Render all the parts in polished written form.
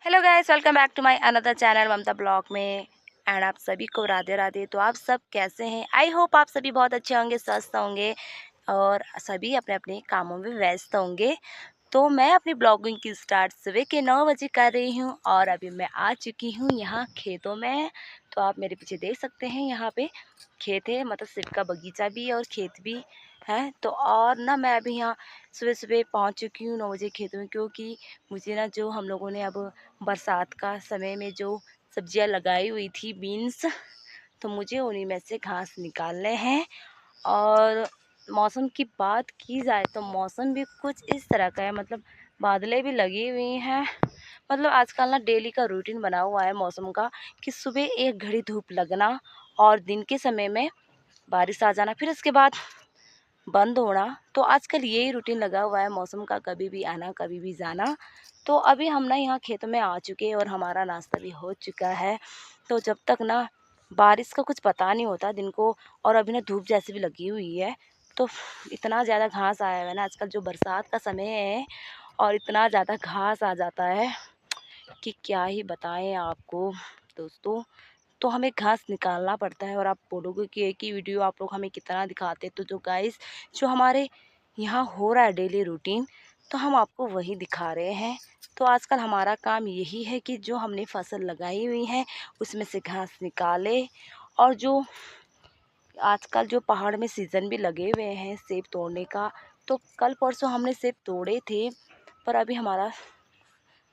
Hello guys, welcome back to my another channel Mamta blog में। And आप सभी को राधे राधे। तो आप सब कैसे हैं? आई होप आप सभी बहुत अच्छे होंगे, स्वस्थ होंगे और सभी अपने अपने कामों में व्यस्त होंगे। तो मैं अपनी ब्लॉगिंग की स्टार्ट सुबह के 9 बजे कर रही हूँ और अभी मैं आ चुकी हूँ यहाँ खेतों में। तो आप मेरे पीछे देख सकते हैं, यहाँ पे खेत है, मतलब सिर्फ का बगीचा भी है और खेत भी है। तो और ना मैं अभी यहाँ सुबह सुबह पहुँच चुकी हूँ 9 बजे खेतों में, क्योंकि मुझे ना जो हम लोगों ने अब बरसात का समय में जो सब्जियां लगाई हुई थी, बीन्स, तो मुझे उन्हीं में से घास निकालने हैं। और मौसम की बात की जाए तो मौसम भी कुछ इस तरह का है, मतलब बादलें भी लगी हुई हैं। मतलब आजकल ना डेली का रूटीन बना हुआ है मौसम का कि सुबह एक घड़ी धूप लगना और दिन के समय में बारिश आ जाना, फिर उसके बाद बंद होना। तो आजकल यही रूटीन लगा हुआ है मौसम का, कभी भी आना कभी भी जाना। तो अभी हम ना यहाँ खेतों में आ चुके हैं और हमारा नाश्ता भी हो चुका है। तो जब तक ना बारिश का कुछ पता नहीं होता दिन को, और अभी ना धूप जैसी भी लगी हुई है, तो इतना ज़्यादा घास आया हुआ है ना आजकल, जो बरसात का समय है, और इतना ज़्यादा घास आ जाता है कि क्या ही बताएं आपको दोस्तों। तो हमें घास निकालना पड़ता है। और आप बोलोगे कि एक ही वीडियो आप लोग हमें कितना दिखाते, तो जो गाइस जो हमारे यहाँ हो रहा है डेली रूटीन, तो हम आपको वही दिखा रहे हैं। तो आजकल हमारा काम यही है कि जो हमने फसल लगाई हुई है उसमें से घास निकाले। और जो आजकल जो पहाड़ में सीज़न भी लगे हुए हैं सेब तोड़ने का, तो कल परसों हमने सेब तोड़े थे, पर अभी हमारा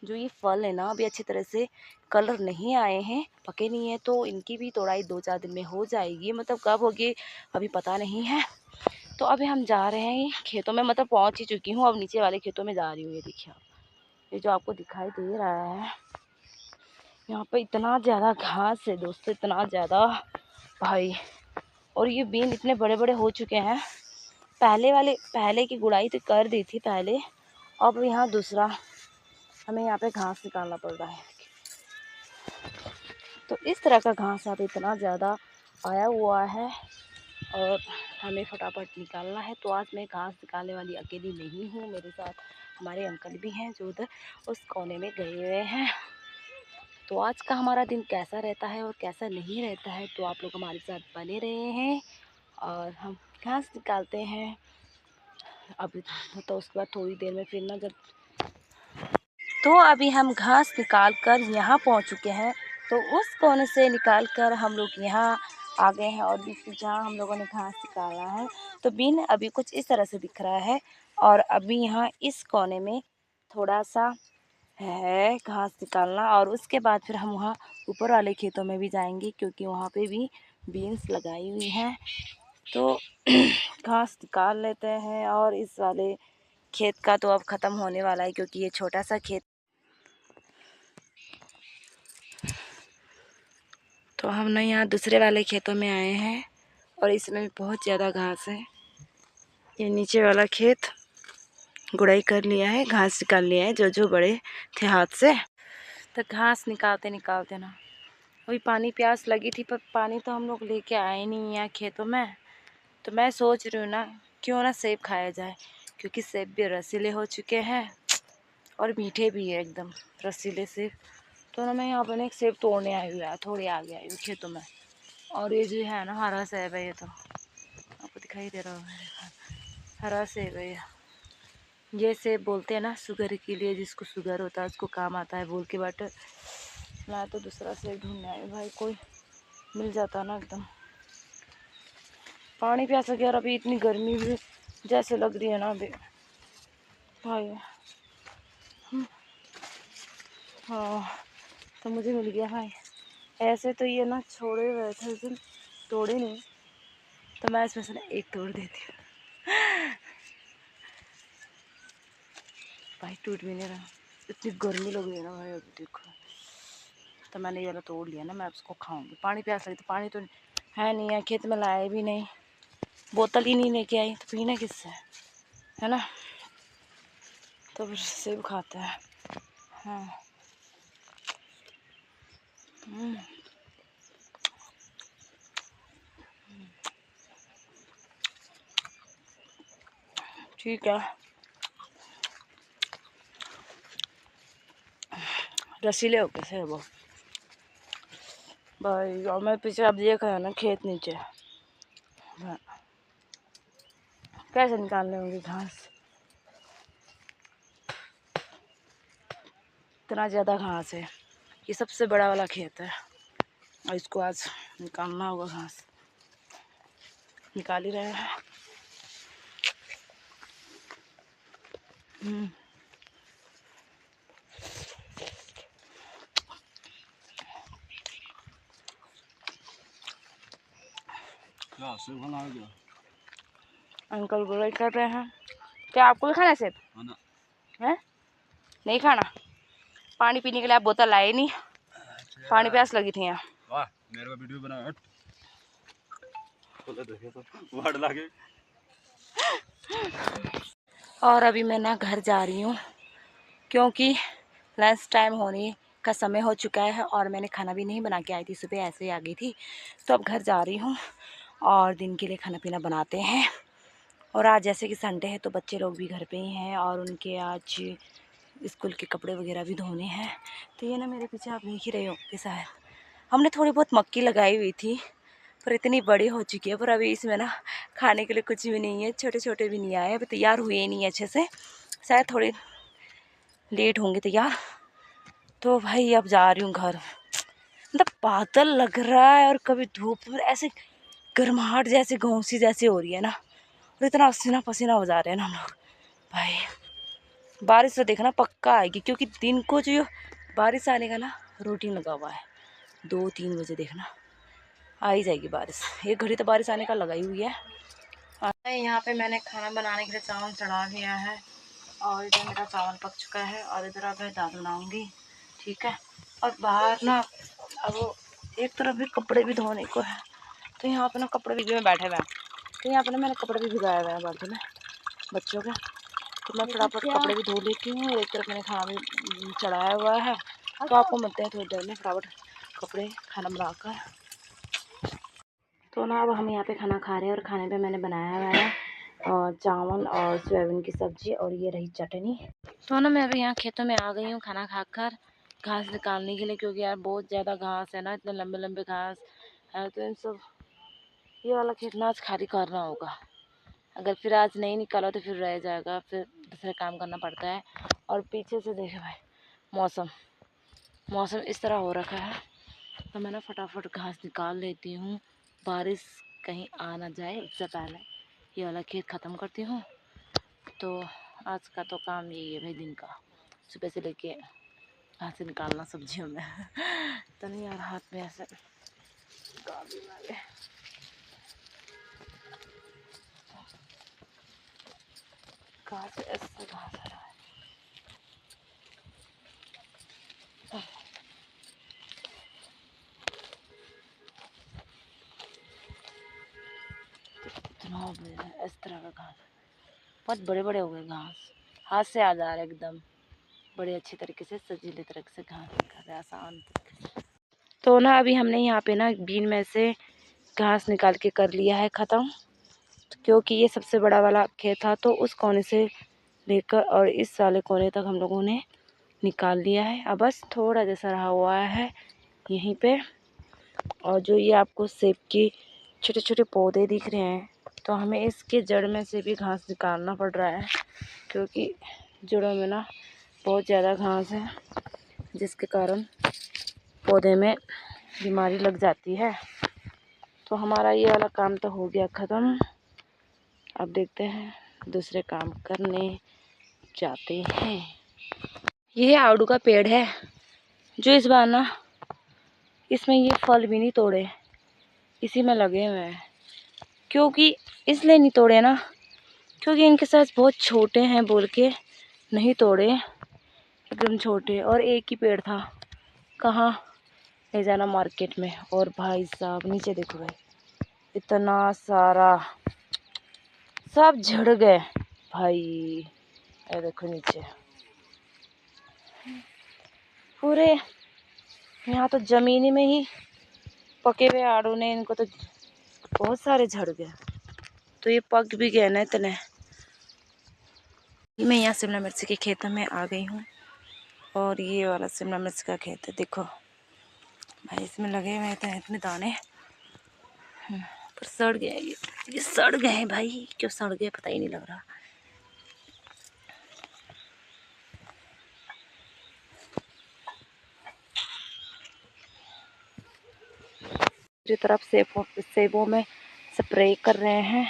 जो ये फल है ना अभी अच्छी तरह से कलर नहीं आए हैं, पके नहीं हैं। तो इनकी भी तोड़ाई 2-4 दिन में हो जाएगी, मतलब कब होगी अभी पता नहीं है। तो अभी हम जा रहे हैं खेतों में, मतलब पहुंच ही चुकी हूँ, अब नीचे वाले खेतों में जा रही हूँ। ये देखिए आप, ये जो आपको दिखाई दे रहा है, यहाँ पे इतना ज़्यादा घास है दोस्तों, इतना ज़्यादा भाई। और ये बीन इतने बड़े बड़े हो चुके हैं। पहले की गुड़ाई तो कर दी थी पहले, अब यहाँ दूसरा हमें यहाँ पे घास निकालना पड़ रहा है। तो इस तरह का घास यहाँ पे इतना ज़्यादा आया हुआ है और हमें फटाफट निकालना है। तो आज मैं घास निकालने वाली अकेली नहीं हूँ, मेरे साथ हमारे अंकल भी हैं जो उधर उस कोने में गए हुए हैं। तो आज का हमारा दिन कैसा रहता है और कैसा नहीं रहता है, तो आप लोग हमारे साथ बने रहे हैं और हम घास निकालते हैं। अभी तो उसके बाद थोड़ी देर में फिर ना जब, तो अभी हम घास निकाल कर यहाँ पहुँच चुके हैं। तो उस कोने से निकाल कर हम लोग यहाँ आ गए हैं और बीच में जहाँ हम लोगों ने घास निकाला है, तो बिन अभी कुछ इस तरह से दिख रहा है। और अभी यहाँ इस कोने में थोड़ा सा है घास निकालना, और उसके बाद फिर हम वहाँ ऊपर वाले खेतों में भी जाएंगे, क्योंकि वहाँ पे भी बीन्स लगाई हुई हैं। तो घास निकाल लेते हैं। और इस वाले खेत का तो अब ख़त्म होने वाला है, क्योंकि ये छोटा सा खेत। तो हम ना यहाँ दूसरे वाले खेतों में आए हैं और इसमें भी बहुत ज़्यादा घास है। ये नीचे वाला खेत गुड़ाई कर लिया है, घास निकाल लिया है जो जो बड़े थे हाथ से। तो घास निकालते निकालते ना वही पानी प्यास लगी थी, पर पानी तो हम लोग लेके आए नहीं यहाँ खेतों में। तो मैं सोच रही हूँ ना क्यों ना सेब खाया जाए, क्योंकि सेब भी रसीले हो चुके हैं और मीठे भी है एकदम, रसीले सेब। तो ना मैं यहाँ पर एक सेब तोड़ने आई हुई है, थोड़ी आगे आई हूँ खेतों में। और ये जो है ना हरा सेब है, ये तो आपको दिखाई दे रहा है, हरा सेब है ये सेब बोलते हैं ना शुगर के लिए, जिसको शुगर होता है उसको काम आता है बोल के। बट मैं तो दूसरा सेब ढूंढने आई भाई, कोई मिल जाता ना एकदम। पानी प्यास लगी और अभी इतनी गर्मी भी जैसे लग रही है ना अभी भाई। हाँ, तो मुझे मिल गया भाई। ऐसे तो ये ना छोड़े हुए थे उस दिन, तोड़े नहीं, तो मैं इसमें से ना एक तोड़ देती हूँ। भाई टूट भी नहीं रहा, इतनी गर्मी लग रही है ना भाई अभी देखो। तो मैंने ये वाला तोड़ लिया ना, मैं उसको खाऊंगी। पानी प्यास लगी तो पानी तो है नहीं है, खेत में लाए भी नहीं, बोतल ही नहीं लेके आई, तो पीना किससे, है ना। तो फिर सेब खाते हैं। हाँ ठीक है, रसीले हो कैसे है वो भाई। और मैं पीछे अब देख रहा है ना खेत नीचे हाँ। कैसे निकालने होंगी घास, इतना ज़्यादा घास है। ये सबसे बड़ा वाला खेत है और इसको आज निकालना होगा घास। निकाल ही रहे हैं। अंकल बुराई कर रहे हैं। क्या आपको भी खाना है सेब? है नहीं खाना? पानी पीने के लिए आप बोतल लाए नहीं। पानी प्यास लगी थी यहाँ। वाह मेरे को वीडियो बना तो और अभी मैं ना घर जा रही हूँ क्योंकि लंच टाइम होने का समय हो चुका है और मैंने खाना भी नहीं बना के आई थी, सुबह ऐसे ही आ गई थी। तो अब घर जा रही हूँ और दिन के लिए खाना पीना बनाते हैं। और आज जैसे कि संडे है तो बच्चे लोग भी घर पे ही हैं और उनके आज स्कूल के कपड़े वगैरह भी धोने हैं। तो ये ना मेरे पीछे आप देख ही रहे हो कि शायद हमने थोड़ी बहुत मक्की लगाई हुई थी पर इतनी बड़ी हो चुकी है, पर अभी इसमें ना खाने के लिए कुछ भी नहीं है। छोटे छोटे भी नहीं आए, अभी तैयार हुए ही नहीं है अच्छे से, शायद थोड़े लेट होंगे तैयार। तो भाई अब जा रही हूँ घर। मतलब बादल लग रहा है और कभी धूप ऐसे गर्माहट जैसे घोंसी जैसी हो रही है ना, और इतना पसीना पसीना हो जा रहे हैं ना हम लोग। भाई बारिश तो देखना पक्का आएगी क्योंकि दिन को जो बारिश आने का ना रूटीन लगा हुआ है। 2-3 बजे देखना आ ही जाएगी बारिश। एक घड़ी तो बारिश आने का लगा ही हुई है। यहाँ पे मैंने खाना बनाने के लिए चावल चढ़ा दिया है और इधर मेरा चावल पक चुका है और इधर अब मैं दाल बनाऊँगी। ठीक है। और बाहर ना अब एक तरफ भी कपड़े भी धोने को है तो यहाँ पे ना कपड़े भी में बैठे हुए हैं। तो यहाँ पे ना मैंने कपड़े भी भिगाए हुए हैं बाल्टी में बच्चों के। तो मैं फटाफट कपड़े भी धो लेती हूँ और एक तरफ मैंने खाना भी चढ़ाया हुआ है। तो आपको मिलते हैं थोड़ी देर में फटाफट कपड़े खाना बनाकर। तो ना अब हम यहाँ पे खाना खा रहे हैं और खाने पे मैंने बनाया हुआ है और चावल और सोयाबीन की सब्ज़ी और ये रही चटनी। तो ना मैं अभी यहाँ खेतों में आ गई हूँ खाना खाकर घास निकालने के लिए, क्योंकि यार बहुत ज़्यादा घास है ना, इतने लंबे लंबे घास है। तो इन सब ये वाला खेत ना आज खाली करना होगा। अगर फिर आज नहीं निकाला तो फिर रह जाएगा, फिर दूसरे काम करना पड़ता है। और पीछे से देखे भाई मौसम इस तरह हो रखा है तो मैं ना फटाफट घास निकाल लेती हूँ, बारिश कहीं आ ना जाए इससे पहले ये वाला खेत ख़त्म करती हूँ। तो आज का तो काम यही है भाई, दिन का सुबह से लेके घास निकालना सब्जियों में तो नहीं यार हाथ में ऐसे घास ऐसे घास आ रहा है। इतना इस तरह का घास बहुत बड़े बड़े हो गए घास, हाथ से आ जा रहा है एकदम बड़े अच्छे तरीके से सजीले तरीके से घास निकाल रहा है आसान तरीके से। तो ना अभी हमने यहाँ पे ना बीन में से घास निकाल के कर लिया है ख़त्म, क्योंकि ये सबसे बड़ा वाला खेत था तो उस कोने से लेकर और इस वाले कोने तक हम लोगों ने निकाल लिया है। अब बस थोड़ा जैसा रहा हुआ है यहीं पे। और जो ये आपको सेब की छोटे छोटे पौधे दिख रहे हैं तो हमें इसके जड़ में से भी घास निकालना पड़ रहा है, क्योंकि जड़ों में ना बहुत ज़्यादा घास है जिसके कारण पौधे में बीमारी लग जाती है। तो हमारा ये वाला काम तो हो गया ख़त्म। अब देखते हैं दूसरे काम करने जाते हैं। ये आड़ू का पेड़ है जो इस बार ना इसमें ये फल भी नहीं तोड़े, इसी में लगे हुए हैं। क्योंकि इसलिए नहीं तोड़े ना क्योंकि इनके साथ बहुत छोटे हैं बोल के नहीं तोड़े, एकदम छोटे। और एक ही पेड़ था, कहाँ ले जाना मार्केट में। और भाई साहब नीचे देखो भाई इतना सारा सब झड़ गए भाई। ये देखो नीचे पूरे, यहाँ तो ज़मीनी में ही पके हुए आड़ू ने इनको तो बहुत सारे झड़ गए। तो ये पक भी गए ना इतने। मैं यहाँ शिमला मिर्च के खेतों में आ गई हूँ और ये वाला शिमला मिर्च का खेत है, देखो भाई इसमें लगे हुए थे इतने दाने, पर सड़ गए ये सड़ गए हैं भाई, क्यों सड़ गए पता ही नहीं लग रहा। दूसरी तरफ सेबों में स्प्रे कर रहे हैं,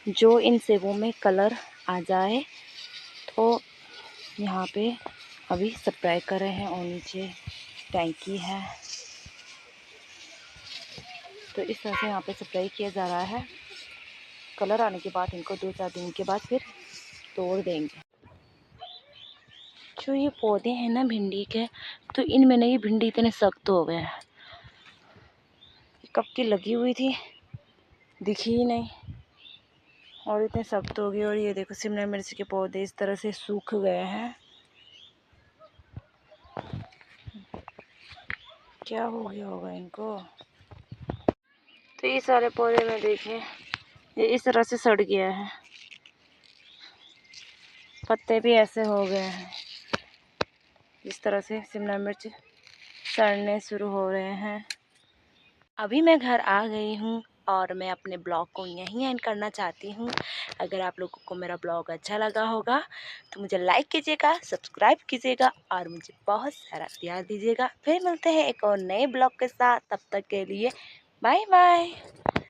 जो इन सेबों में कलर आ जाए तो यहाँ पे अभी स्प्रे कर रहे हैं। और नीचे टैंकी है, तो इस तरह से यहाँ पे स्प्रे किया जा रहा है। कलर आने के बाद इनको 2-4 दिन के बाद फिर तोड़ देंगे। जो ये पौधे हैं ना भिंडी के, तो इनमें ना ये भिंडी इतने सख्त हो गए हैं, कब की लगी हुई थी दिखी ही नहीं, और इतने सख्त हो गए। और ये देखो शिमला मिर्च के पौधे इस तरह से सूख गए हैं, क्या हो गया होगा इनको। तो ये सारे पौधे में देखें ये इस तरह से सड़ गया है, पत्ते भी ऐसे हो गए हैं, इस तरह से शिमला मिर्च सड़ने शुरू हो रहे हैं। अभी मैं घर आ गई हूँ और मैं अपने ब्लॉग को यहीं एंड करना चाहती हूँ। अगर आप लोगों को मेरा ब्लॉग अच्छा लगा होगा तो मुझे लाइक कीजिएगा, सब्सक्राइब कीजिएगा और मुझे बहुत सारा प्यार दीजिएगा। फिर मिलते हैं एक और नए ब्लॉग के साथ, तब तक के लिए बाय बाय।